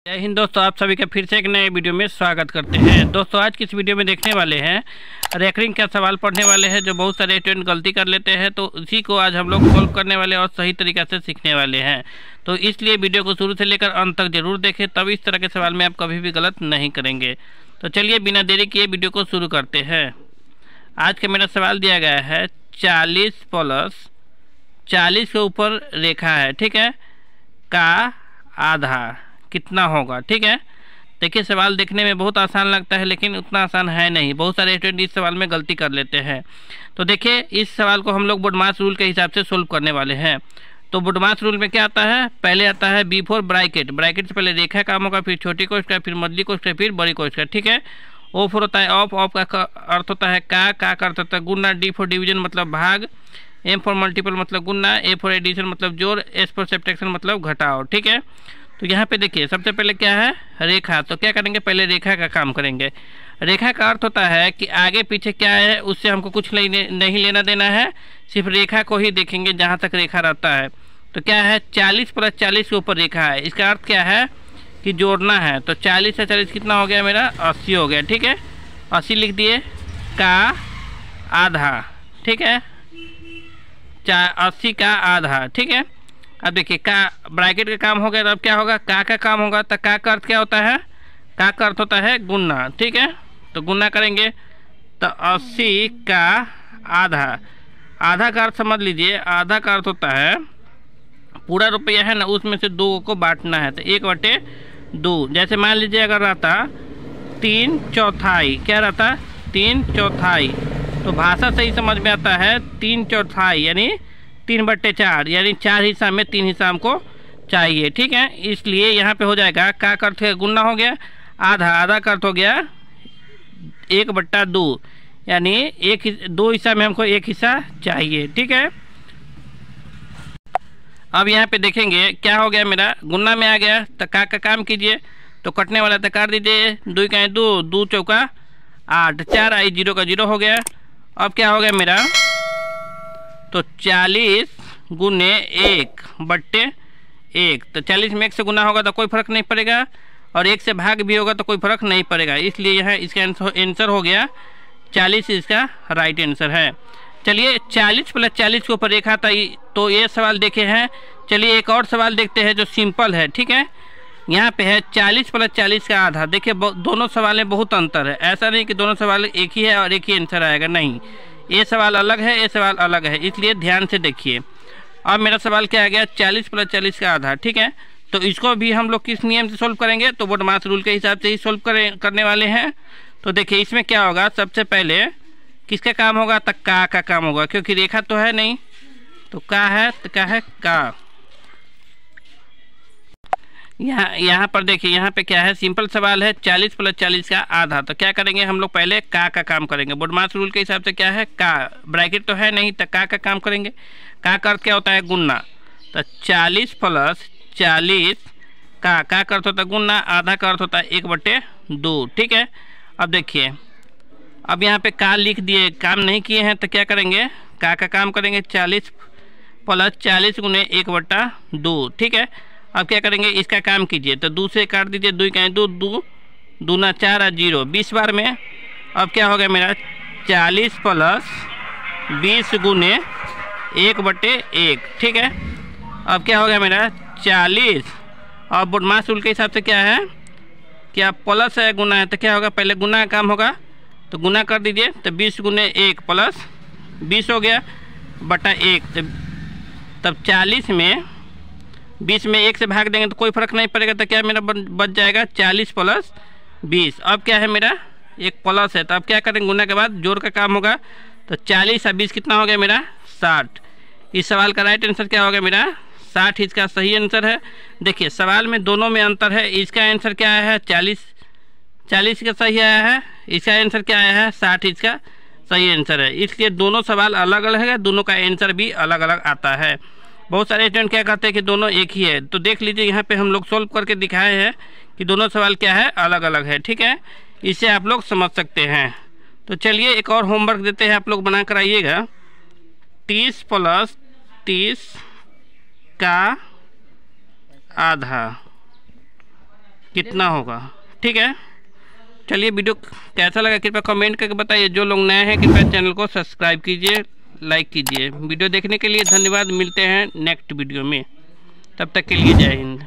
जय हिंद दोस्तों, आप सभी का फिर से एक नए वीडियो में स्वागत करते हैं। दोस्तों आज की इस वीडियो में देखने वाले हैं रैंकिंग का सवाल पढ़ने वाले हैं जो बहुत सारे स्टूडेंट गलती कर लेते हैं, तो उसी को आज हम लोग सॉल्व करने वाले और सही तरीक़ा से सीखने वाले हैं। तो इसलिए वीडियो को शुरू से लेकर अंत तक जरूर देखें, तब इस तरह के सवाल में आप कभी भी गलत नहीं करेंगे। तो चलिए बिना देरी किए वीडियो को शुरू करते हैं। आज का मेरा सवाल दिया गया है 40 प्लस 40 के ऊपर रेखा है, ठीक है, का आधा कितना होगा। ठीक है, देखिए सवाल देखने में बहुत आसान लगता है लेकिन उतना आसान है नहीं। बहुत सारे स्टूडेंट इस सवाल में गलती कर लेते हैं। तो देखिए इस सवाल को हम लोग बोडमास रूल के हिसाब से सोल्व करने वाले हैं। तो बोडमास रूल में क्या आता है, पहले आता है बिफोर ब्रैकेट, ब्रैकेट से पहले रेखा काम होगा, फिर छोटी कोष्ठ का, फिर मझली कोष्ठ का, फिर बड़ी कोष्ठ का। ठीक है, ओ फोर होता है ऑफ, ऑफ का अर्थ होता है का का अर्थ होता है गुना, डी फॉर डिवीजन मतलब भाग, एम फॉर मल्टीपल मतलब गुना, ए फॉर एडिशन मतलब जोड़, एस फॉर सब्ट्रैक्शन मतलब घटाओ। ठीक है, तो यहाँ पे देखिए सबसे पहले क्या है रेखा, तो क्या करेंगे पहले रेखा का काम करेंगे। रेखा का अर्थ होता है कि आगे पीछे क्या है उससे हमको कुछ नहीं लेना देना है, सिर्फ रेखा को ही देखेंगे जहाँ तक रेखा रहता है। तो क्या है 40 प्लस 40 के ऊपर रेखा है, इसका अर्थ क्या है कि जोड़ना है। तो 40 से 40 कितना हो गया मेरा 80 हो गया। ठीक है, 80 लिख दिए का आधा। ठीक है, 80 का आधा। ठीक है, अब देखिए का ब्रैकेट का काम हो गया, तो अब क्या होगा का काम होगा। तो का अर्थ क्या होता है, का अर्थ होता है गुना। ठीक है, तो गुना करेंगे तो 80 का आधा, आधा का अर्थ समझ लीजिए, आधा का अर्थ होता है पूरा रुपया है ना उसमें से 2 को बांटना है, तो 1/2। जैसे मान लीजिए अगर रहता 3/4, क्या रहता 3/4, तो भाषा सही समझ में आता है 3/4 यानी 3/4, यानी 4 हिस्सा में 3 हिस्सा हमको चाहिए। ठीक है, इसलिए यहाँ पे हो जाएगा का अर्थ गुना हो गया, आधा, आधा का अर्थ हो गया 1/2, यानी 2 हिस्सा में हमको 1 हिस्सा चाहिए। ठीक है, अब यहाँ पे देखेंगे क्या हो गया मेरा गुना में आ गया, तो का काम कीजिए, तो कटने वाला तो काट दीजिए, 2 का 2, 2 चौका 8, 4 आई 0 का 0 हो गया। अब क्या हो गया मेरा, तो 40 गुने 1/1, तो 40 में 1 से गुना होगा तो कोई फर्क नहीं पड़ेगा, और 1 से भाग भी होगा तो कोई फर्क नहीं पड़ेगा, इसलिए यहाँ इसका आंसर हो गया 40, इसका राइट आंसर है। चलिए 40 प्लस 40 के ऊपर रेखा था, तो ये सवाल देखे हैं। चलिए एक और सवाल देखते हैं जो सिंपल है। ठीक है, यहाँ पे है 40 प्लस 40 का आधा। देखिए दोनों सवाल में बहुत अंतर है, ऐसा नहीं कि दोनों सवाल एक ही है और एक ही आंसर आएगा, नहीं, ये सवाल अलग है, ये सवाल अलग है, इसलिए ध्यान से देखिए। अब मेरा सवाल क्या आ गया 40 प्लस 40 का आधा। ठीक है, तो इसको भी हम लोग किस नियम से सोल्व करेंगे, तो बोडमास रूल के हिसाब से ही सोल्व करने वाले हैं। तो देखिए इसमें क्या होगा, सबसे पहले किसका काम होगा, तो का काम होगा, क्योंकि रेखा तो है नहीं, तो का है, तो क्या है का। यहाँ पर देखिए यहाँ पे क्या है, सिंपल सवाल है 40 प्लस 40 का आधा। तो क्या करेंगे हम लोग पहले का काम करेंगे। बोडमास रूल के हिसाब से क्या है का, ब्रैकेट तो है नहीं, तो का काम करेंगे। का अर्थ क्या होता है गुना, तो 40 प्लस 40 का अर्थ होता है गुना, आधा का अर्थ होता है 1/2। ठीक है, अब देखिए अब यहाँ पे का लिख दिए, काम नहीं किए हैं, तो क्या करेंगे का काम करेंगे 40 प्लस 40 गुने 1/2। ठीक है, अब क्या करेंगे इसका काम कीजिए, तो 2 से काट दीजिए, 2 का 2, 2 दूना 4 और 0 20 बार में। अब क्या हो गया मेरा 40 प्लस 20 गुने 1/1। ठीक है, अब क्या हो गया मेरा 40, और बोडमास रूल के हिसाब से क्या है, क्या प्लस है गुना है, तो क्या होगा पहले गुना का काम होगा, तो गुना कर दीजिए, तो 20 गुने 1 प्लस 20 हो गया बटा 1, तब 40 में 20 में 1 से भाग देंगे तो कोई फर्क नहीं पड़ेगा, तो क्या मेरा बच जाएगा 40 प्लस 20। अब क्या है मेरा एक प्लस है, तो अब क्या करेंगे गुना के बाद जोड़ का काम होगा, तो 40 और 20 कितना हो गया मेरा 60। इस सवाल का राइट आंसर क्या हो गया मेरा 60, इसका सही आंसर है। देखिए सवाल में दोनों में अंतर है, इसका आंसर क्या आया है 40 का सही आया है, इसका आंसर क्या आया है 60, इसका सही आंसर है। इसलिए दोनों सवाल अलग अलग है, दोनों का आंसर भी अलग अलग आता है। बहुत सारे स्टूडेंट क्या कहते हैं कि दोनों एक ही है, तो देख लीजिए यहाँ पे हम लोग सोल्व करके दिखाए हैं कि दोनों सवाल क्या है अलग अलग है। ठीक है, इससे आप लोग समझ सकते हैं। तो चलिए एक और होमवर्क देते हैं, आप लोग बना कर आइएगा। 30 प्लस 30 का आधा, कितना होगा। ठीक है, चलिए वीडियो कैसा लगा कृपया कमेंट करके बताइए। जो लोग नए हैं कृपया चैनल को सब्सक्राइब कीजिए, लाइक कीजिए। वीडियो देखने के लिए धन्यवाद। मिलते हैं नेक्स्ट वीडियो में, तब तक के लिए जय हिंद।